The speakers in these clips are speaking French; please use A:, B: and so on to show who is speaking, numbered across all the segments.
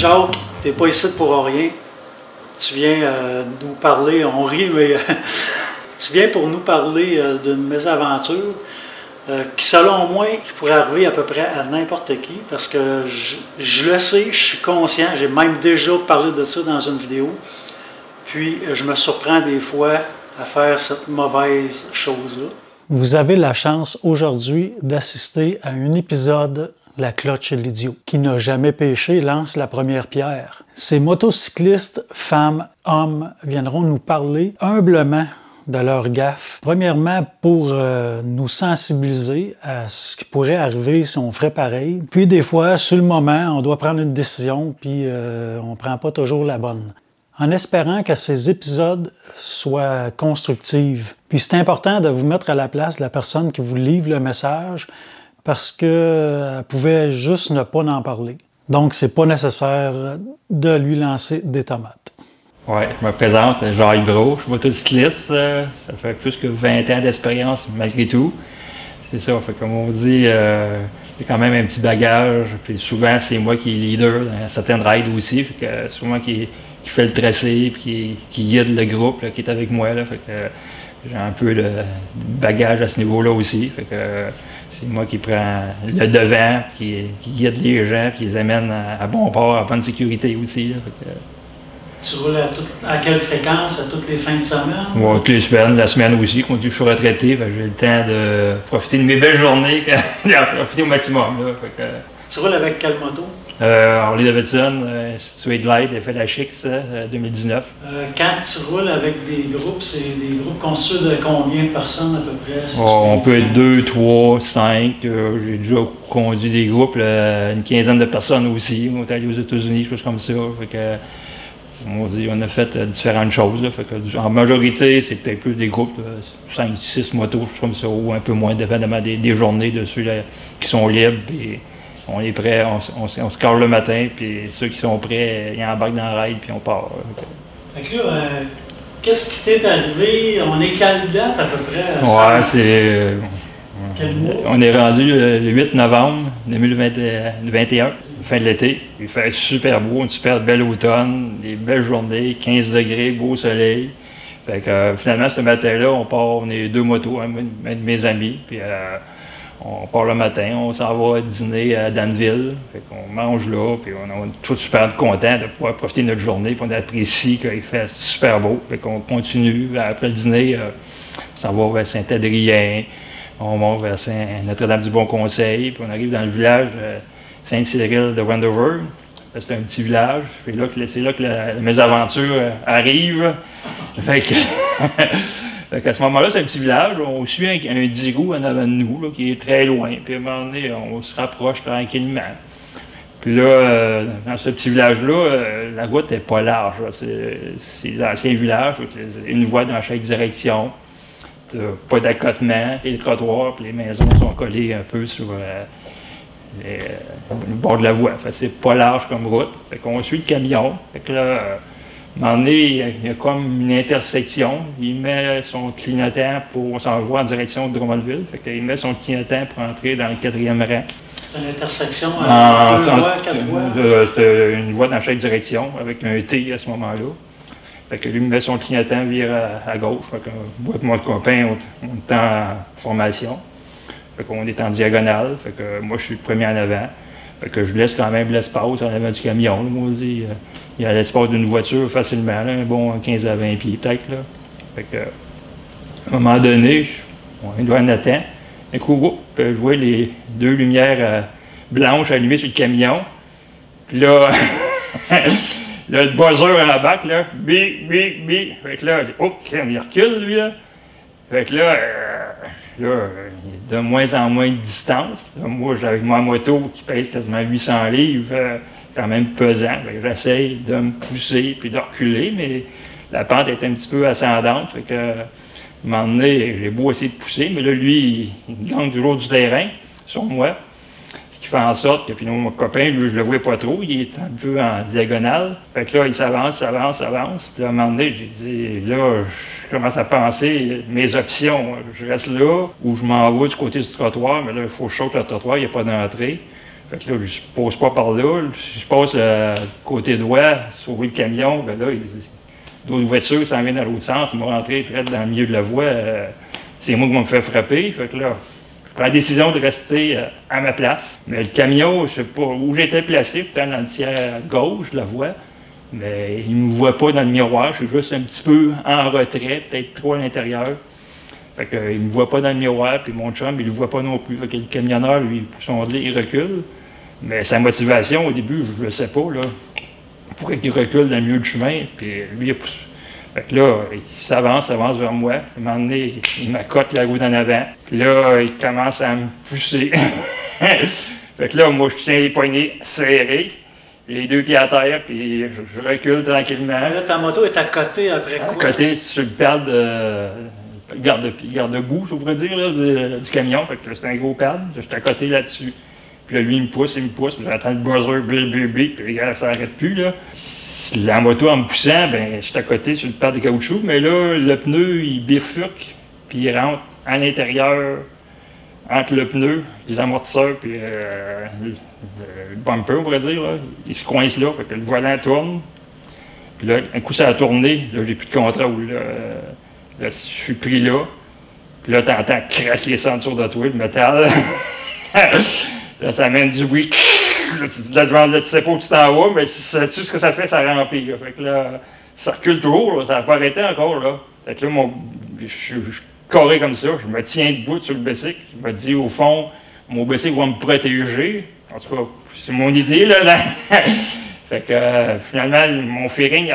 A: Jacques, t'es pas ici pour rien. Tu viens nous parler, on rit, mais tu viens pour nous parler d'une mésaventure qui, selon moi, qui pourrait arriver à peu près à n'importe qui, parce que je le sais, je suis conscient, j'ai même déjà parlé de ça dans une vidéo, puis je me surprends des fois à faire cette mauvaise chose-là. Vous avez la chance aujourd'hui d'assister à un épisode de La Cloche et l'Idiot. Qui n'a jamais péché lance la première pierre. Ces motocyclistes, femmes, hommes, viendront nous parler humblement de leur gaffe. Premièrement, pour nous sensibiliser à ce qui pourrait arriver si on ferait pareil. Puis des fois, sur le moment, on doit prendre une décision, puis on ne prend pas toujours la bonne. En espérant que ces épisodes soient constructifs. Puis c'est important de vous mettre à la place de la personne qui vous livre le message parce qu'elle pouvait juste ne pas en parler. Donc, c'est pas nécessaire de lui lancer des tomates.
B: Oui, je me présente, Jacques Brault, je suis motocycliste. Ça fait plus que 20 ans d'expérience malgré tout. C'est ça, fait, comme on dit, il y a quand même un petit bagage. Puis souvent, c'est moi qui est leader dans certaines raids aussi. Fait que c'est moi qui fait le tracé, puis qui guide le groupe là, qui est avec moi. Là, fait que j'ai un peu de bagage à ce niveau-là aussi. Fait que c'est moi qui prends le devant, qui guide les gens, puis les amène à bon port, à bonne sécurité aussi. Là, fait que,
A: tu roules à quelle fréquence? À toutes les fins de semaine?
B: Oui, toutes les semaines, la semaine aussi, quand je suis retraité, j'ai le temps de profiter de mes belles journées, de profiter au maximum. Là, fait que,
A: tu roules avec quelle moto?
B: Harley Davidson, Suede Glide, FLHX 2019.
A: Quand tu roules avec des groupes, c'est des groupes constitués de combien de personnes à peu près?
B: On peut être 2, 3, 5. J'ai déjà conduit des groupes, une quinzaine de personnes aussi. On est allé aux États-Unis, choses comme ça. Fait que, on a fait différentes choses. Là, fait que, en majorité, c'est peut-être plus des groupes de 5, 6 motos, choses comme ça, ou un peu moins, dépendamment des journées de ceux là, qui sont libres. Puis on est prêt, on se carre le matin, puis ceux qui sont prêts, ils embarquent dans la ride, puis on part.
A: Fait que là, qu'est-ce qui t'est arrivé? On est quelle date à peu près?
B: Ouais, c'est.
A: Quel mois?
B: On est rendu le 8 novembre 2021, fin de l'été. Il fait super beau, une super belle automne, des belles journées, 15 degrés, beau soleil. Fait que finalement, ce matin-là, on est 2 motos, un de mes amis, puis on part le matin, on s'en va dîner à Danville. Fait qu'on mange là, puis on est tous super contents de pouvoir profiter de notre journée, puis on apprécie qu'il fait super beau. Fait qu'on continue, après le dîner, on s'en va vers Saint-Adrien. On monte vers Notre-Dame-du-Bon-Conseil, puis on arrive dans le village Saint-Cyril de Wendover. C'est un petit village. C'est là que la mésaventure arrive. Fait qu'à ce moment-là, c'est un petit village. On suit un digou en avant de nous, là, qui est très loin. Puis à un moment donné, on se rapproche tranquillement. Puis là, dans ce petit village-là, la route n'est pas large. C'est l'ancien village. Une voie dans chaque direction. Pas d'accotement, les trottoirs, puis les maisons sont collées un peu sur le bord de la voie. C'est pas large comme route. Fait qu'on suit le camion. Fait que là, à un moment donné, il y a comme une intersection. Il met son clignotant on s'en va en direction de Drummondville. Fait qu'il met son clignotant pour entrer dans le 4e rang.
A: C'est une intersection à 2 voies, 4 voies?
B: C'est une voie dans chaque direction, avec un T à ce moment-là. Fait que lui me met son clignotant vire à gauche. Fait que moi et mon copain, on est en formation. Fait qu'on est en diagonale. Fait que moi, je suis le premier en avant. Fait que je laisse quand même l'espace en avant du camion. Là, moi, il y a l'espace d'une voiture facilement, là, un bon 15 à 20 pieds peut-être. Là. Fait que, à un moment donné, on doit en attendre. Un coup, je vois les 2 lumières blanches allumées sur le camion. Puis là, là, le buzzer embarque, là, bip, bip, bip. Fait que là, oh, il recule, lui, là. Fait que là, il y a de moins en moins de distance. Là, moi, j'avais ma moto qui pèse quasiment 800 livres, quand même pesant. J'essaye de me pousser puis de reculer, mais la pente est un petit peu ascendante. Fait que, à un moment donné, j'ai beau essayer de pousser, mais là, lui, il gagne toujours du terrain sur moi. Ce qui fait en sorte que, puis mon copain, lui, je le vois pas trop, il est un peu en diagonale. Fait que là, il s'avance. Puis là, à un moment donné, j'ai dit, là, je commence à penser mes options. Je reste là, ou je m'en vais du côté du trottoir, mais là, il faut que je saute le trottoir, il n'y a pas d'entrée. Fait que là, je pose pas par là. Je passe côté droit, sauver le camion, ben là, d'autres voitures s'en viennent dans l'autre sens. Ils m'ont rentré très dans le milieu de la voie. C'est moi qui me fait frapper. Fait que là, je prends la décision de rester à ma place. Mais le camion, je sais pas où j'étais placé, peut-être dans le tiers gauche de la voie. Mais il ne me voit pas dans le miroir. Je suis juste un petit peu en retrait, peut-être trop à l'intérieur. Fait qu'il ne me voit pas dans le miroir, puis mon chum, il ne le voit pas non plus. Fait que le camionneur, lui, il recule. Mais sa motivation, au début, je ne le sais pas, là. Pourquoi qu'il recule dans le milieu du chemin, puis lui, il a poussé. Fait que là, il s'avance vers moi. À un moment donné, il m'accote la roue d'en avant. Puis là, il commence à me pousser. Fait que là, moi, je tiens les poignets serrés, les deux pieds à terre, puis je recule tranquillement.
A: Là, ta moto est à côté après quoi?
B: À côté, sur le pad garde-boue, je pourrais dire, là, du camion. Fait que c'est un gros pad. J'étais à côté là-dessus. Puis là, lui, il me pousse, puis j'entends le buzzer, bip, puis regarde, ça n'arrête plus, là. La moto, en me poussant, ben, j'étais à côté sur le pad de caoutchouc, mais là, le pneu, il bifurque, puis il rentre à l'intérieur, entre le pneu, les amortisseurs, puis le bumper, on pourrait dire, là. Il se coince là, fait que le volant tourne. Puis là, un coup, ça a tourné, là, j'ai plus de contrôle, là. Là, je suis pris là. Puis là, t'entends craquer ça en dessous de toi, le métal. Là, ça amène du bruit. Là, tu sais pas où tu t'en vas, mais tout ce que ça fait, ça remplit. Fait que là, ça recule toujours, là, ça n'a pas arrêté encore. Là. Fait que là, je suis carré comme ça, je me tiens debout sur le bicycle. Je me dis, au fond, mon bicycle va me protéger. En tout cas, c'est mon idée, là. Fait que finalement, mon fairing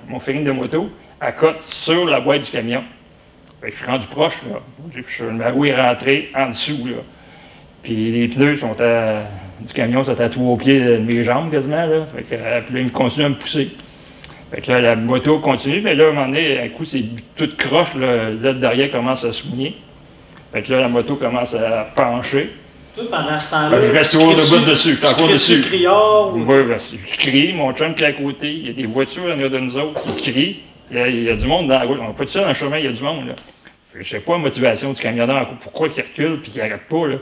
B: mon fairing de moto, accote sur la boîte du camion. Fait que je suis rendu proche, là. Ma roue est rentrée en dessous, là. Puis les pneus du camion sont à 3 pieds de mes jambes quasiment, là. Fait que, puis là, il continue à me pousser. Fait que là, la moto continue, mais là, à un moment donné, un coup, c'est tout croche, là. Là, derrière commence à soigner. Fait que là, la moto commence à pencher.
A: Toi, pendant ce temps-là,
B: je reste toujours debout dessus.
A: Tu criard?
B: Oui, ben, je crie, mon chum qui est à côté. Il y a des voitures en arrière de nous autres qui crient. Il y a du monde dans la route. On ne peut pas ça dans le chemin, il y a du monde, là. Je ne sais pas la motivation du camionneur, pourquoi il recule et qu'il n'arrête pas, là.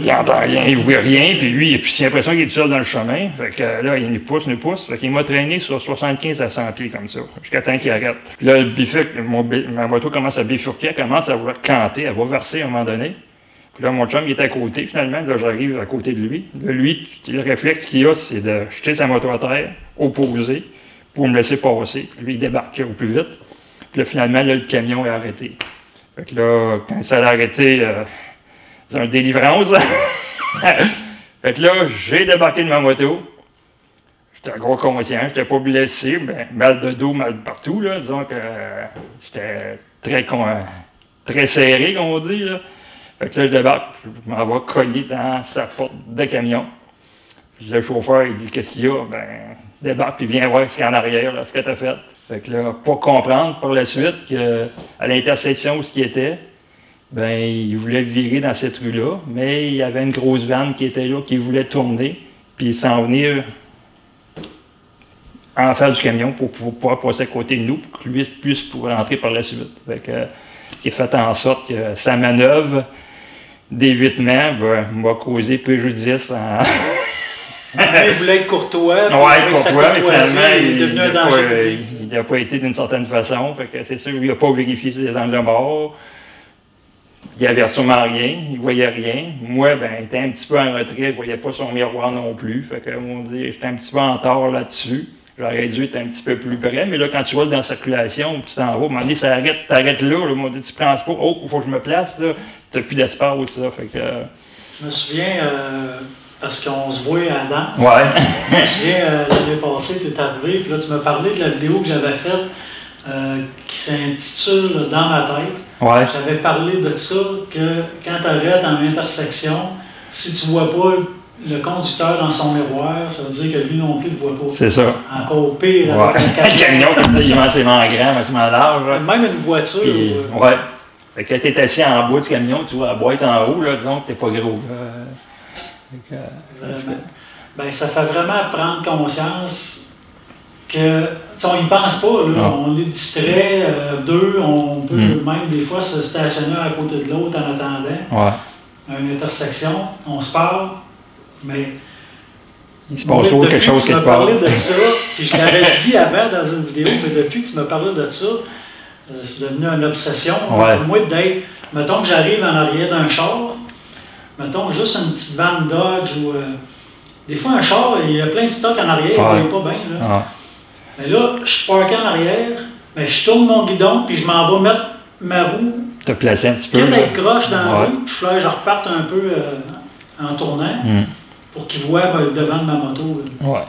B: Il n'entend rien, il ne voit rien, puis lui, il a l'impression qu'il est tout seul dans le chemin. Fait que là, il nous pousse. Fait qu'il m'a traîné sur 75 à 100 pieds comme ça, jusqu'à temps qu'il arrête. Puis là, le bifurque, ma moto commence à bifurquer, elle commence à vouloir canter, elle va verser à un moment donné. Puis là, mon chum, il est à côté, finalement. Là, j'arrive à côté de lui. Là, lui, le réflexe qu'il a, c'est de jeter sa moto à terre, opposée, pour me laisser passer. Puis lui, il débarque au plus vite. Puis là, finalement, là, le camion est arrêté. Fait que là, quand ça a arrêté, c'est une délivrance. Fait que là, j'ai débarqué de ma moto. J'étais gros conscient, j'étais pas blessé, mais mal de dos, mal partout, là. Disons que j'étais très serré, comme on dit, là. Fait que là, je débarque, je m'en vais cogner dans sa porte de camion. Puis le chauffeur, il dit, qu'est-ce qu'il y a? Ben, débarque, puis viens voir ce qu'il y a en arrière, là, ce que t'as fait. Fait que là, pour comprendre par la suite qu'à l'intersection où ce qui était, ben, il voulait virer dans cette rue-là, mais il y avait une grosse vanne qui était là, qui voulait tourner, puis s'en venir en face du camion pour pouvoir passer à côté de nous, pour que lui puisse pouvoir rentrer par la suite. Fait que, qui a fait en sorte que sa manœuvre d'évitement m'a causé préjudice en...
A: Il voulait être courtois.
B: Oui, courtois, mais finalement,
A: il est devenu un danger public.
B: Il n'a pas été d'une certaine façon. Fait que c'est sûr, lui, il n'a pas vérifié ses angles morts. Il n'avait sûrement rien, il ne voyait rien. Moi, ben, il était un petit peu en retrait, il ne voyait pas son miroir non plus. Fait que, on dit, j'étais un petit peu en tort là-dessus. J'aurais dû être un petit peu plus près, mais là, quand tu vois dans la circulation, tu t'en vas, à un moment donné, ça arrête, t'arrêtes là, on m'a dit, tu prends pas, oh, il faut que je me place, là, t'as plus d'espace, là, fait que...
A: Je me souviens, parce qu'on se voit à la danse,
B: ouais.
A: Je me souviens, l'année passée, tu es arrivé, puis là, tu m'as parlé de la vidéo que j'avais faite, qui s'intitule « Dans ma tête ».
B: Ouais.
A: J'avais parlé de ça, que quand tu arrêtes en intersection, si tu vois pas le conducteur dans son miroir, ça veut dire que lui non plus ne voit pas.
B: C'est ça.
A: Encore pire
B: ouais.
A: avec un
B: camion, comme ça, immensément grand, immensément large.
A: Même une voiture.
B: Puis, ouais. Fait que t'es assis en bas du camion, tu vois la boîte en haut, là, disons que t'es pas gros.
A: Vraiment. Ben, ça fait vraiment prendre conscience que, on y pense pas, là, on est distrait, deux, on peut même des fois se stationner à côté de l'autre en attendant une intersection, on se parle. Mais
B: il se passe quelque chose quelque part.
A: Tu m'as parlé de ça, puis je l'avais dit avant dans une vidéo, mais depuis que tu m'as parlé de ça, c'est devenu une obsession
B: Ouais.
A: pour moi d'être. Mettons que j'arrive en arrière d'un char, mettons juste une petite van Dodge ou. Des fois, un char, il y a plein de stock en arrière,
B: Ouais.
A: il ne voit pas bien. Là.
B: Ouais.
A: Mais là, je suis parké en arrière, mais je tourne mon guidon, puis je m'en vais mettre ma roue.
B: Te placer un petit peu.
A: Quitte à être croche dans la
B: Ouais.
A: rue, puis là, je reparte un peu en tournant pour qu'ils voient le devant de ma moto. Là.
B: Ouais.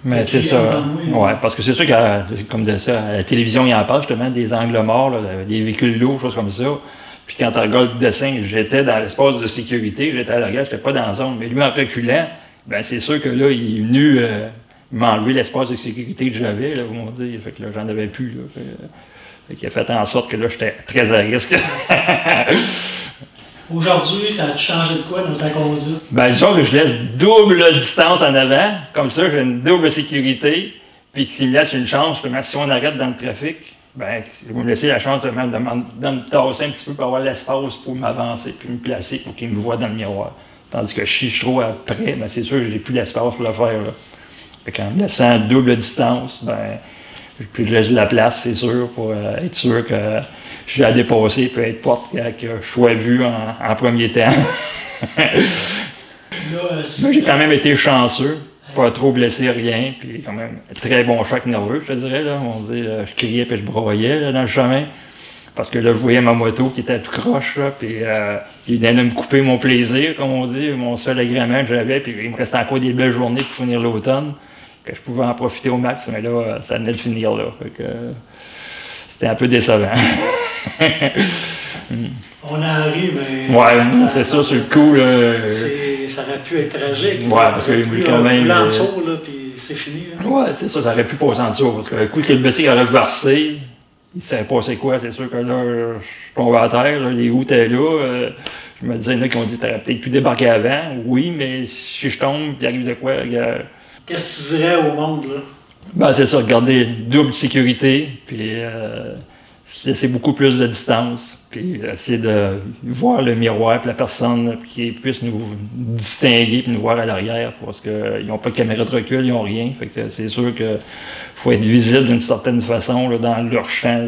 B: Mais c'est ça. Ouais, parce que c'est sûr que, comme de ça, à la télévision, il en parle justement des angles morts, là, des véhicules lourds, choses comme ça. Puis quand tu regardes le dessin, j'étais dans l'espace de sécurité, j'étais à l'arrière, j'étais pas dans la zone. Mais lui, en reculant, ben c'est sûr que là, il est venu m'enlever l'espace de sécurité que j'avais, là, vous m'en dites. Fait que là, j'en avais plus. Là. Fait qu'il a fait en sorte que là, j'étais très à risque.
A: Aujourd'hui, ça a changé de quoi dans ta conduite?
B: Ben, disons que je laisse double distance en avant, comme ça, j'ai une double sécurité, puis s'il me laisse une chance, justement, si on arrête dans le trafic, ben, il va me laisser la chance de me tasser un petit peu pour avoir l'espace pour m'avancer, puis me placer pour qu'il me voie dans le miroir. Tandis que si je suis trop après, ben, c'est sûr que j'ai plus l'espace pour le faire. Là. Fait qu'en me laissant double distance, ben, puis je laisse de la place, c'est sûr, pour être sûr que je suis à dépasser, peu importe que je sois vu en premier temps.
A: Là,
B: Mais j'ai quand même été chanceux, pas trop blessé, rien, puis quand même très bon choc nerveux, je te dirais. Là. On dit, je criais puis je broyais là, dans le chemin, parce que là, je voyais ma moto qui était tout croche, là, puis il venait de me couper mon plaisir, comme on dit, mon seul agrément que j'avais, puis il me restait encore des belles journées pour finir l'automne, que je pouvais en profiter au max, mais là, ça venait de finir là. Fait que, c'était un peu décevant.
A: on arrive, mais.
B: Ouais, c'est ça, sur le coup.
A: Ça aurait pu être tragique.
B: Ouais, parce que quand même.
A: En dessous, là, puis c'est fini. Là.
B: Ouais, c'est ça, ça aurait pu passer en dessous. Parce que le coup que le Bessie aurait versé, il savait passé quoi. C'est sûr que là, je tombais à terre, là, les roues étaient là. Je me disais, il y en a qui ont dit, t'aurais peut-être pu débarquer avant. Oui, mais si je tombe, il arrive de quoi?
A: Qu'est-ce que tu dirais au monde, là?
B: Ben, c'est ça, garder double sécurité, puis laisser beaucoup plus de distance, puis essayer de voir le miroir, puis la personne qui puisse nous distinguer, puis nous voir à l'arrière, parce qu'ils n'ont pas de caméra de recul, ils n'ont rien. Fait que c'est sûr qu'il faut être visible d'une certaine façon là, dans leur champ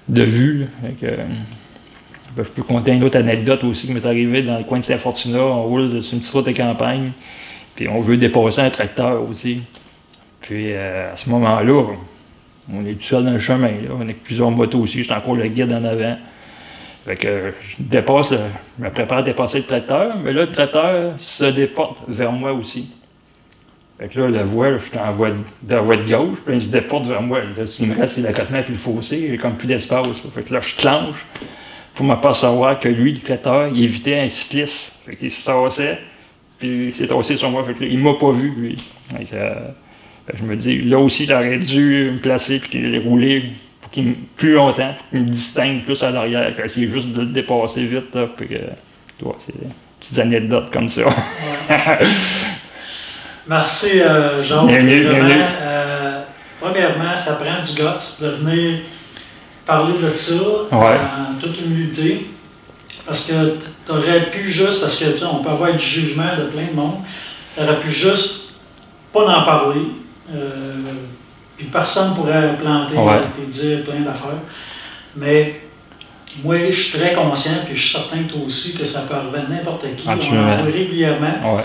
B: de vue. Fait que, je peux compter une autre anecdote aussi qui m'est arrivée dans le coin de Saint-Fortuna. On roule sur une petite route de campagne, puis on veut dépasser un tracteur aussi. Puis à ce moment-là, on est tout seul dans le chemin. Là. On a plusieurs motos aussi. J'ai encore le guide en avant. Fait que je me prépare à dépasser le tracteur, mais là, le tracteur se déporte vers moi aussi. Fait que là, la voie, là, je suis dans la voie de gauche, puis il se déporte vers moi. Là, ce qui me reste, c'est l'accotement puis le fossé. J'ai comme plus d'espace. Là. Fait que là, je clenche pour m'apercevoir que lui, le tracteur, il évitait un cycliste. Fait qu'il se tassait, puis il s'est tassé sur moi. Fait que là, il m'a pas vu, lui. Fait que, je me dis, là aussi, j'aurais dû me placer puis qu'il rouler pour plus longtemps, pour qu'il me distingue plus à l'arrière, essayer juste de le dépasser vite. Là, puis c'est des petites anecdotes comme ça. Ouais.
A: Merci, Jacques.
B: Bienvenue.
A: Premièrement, ça prend du guts de venir parler de ça en toute humilité. Parce que tu aurais pu juste, parce que on peut avoir du jugement de plein de monde, tu aurais pu juste pas en parler. Puis personne ne pourrait planter et dire plein d'affaires. Mais moi, je suis très conscient, puis je suis certain que toi aussi, que ça peut arriver à n'importe qui.
B: Absolument.
A: On en voit régulièrement.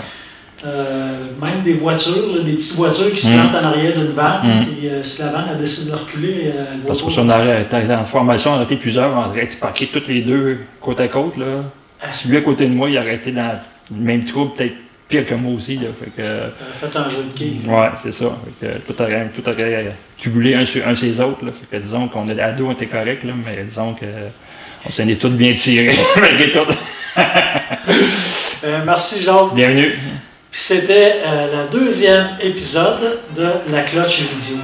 A: Même des voitures, là, des petites voitures qui se plantent en arrière d'une vanne, puis si la vanne a décidé de reculer, elle
B: parce que si on était en formation, on a été plusieurs, on aurait été parqués toutes les deux côte à côte. Là. Celui à côté de moi, il aurait été dans le même trou, peut-être pire que moi aussi. Là, fait que,
A: ça a fait un jeu de quilles.
B: Oui, c'est ça. Fait que, tout aurait cumulé un sur les autres. Là. Fait que, disons qu'on est à deux, on était correct, là, mais disons qu'on s'en est tous bien tirés, malgré tout.
A: Merci, Jacques.
B: Bienvenue.
A: Puis c'était le 2e épisode de La Cloche Vidéo.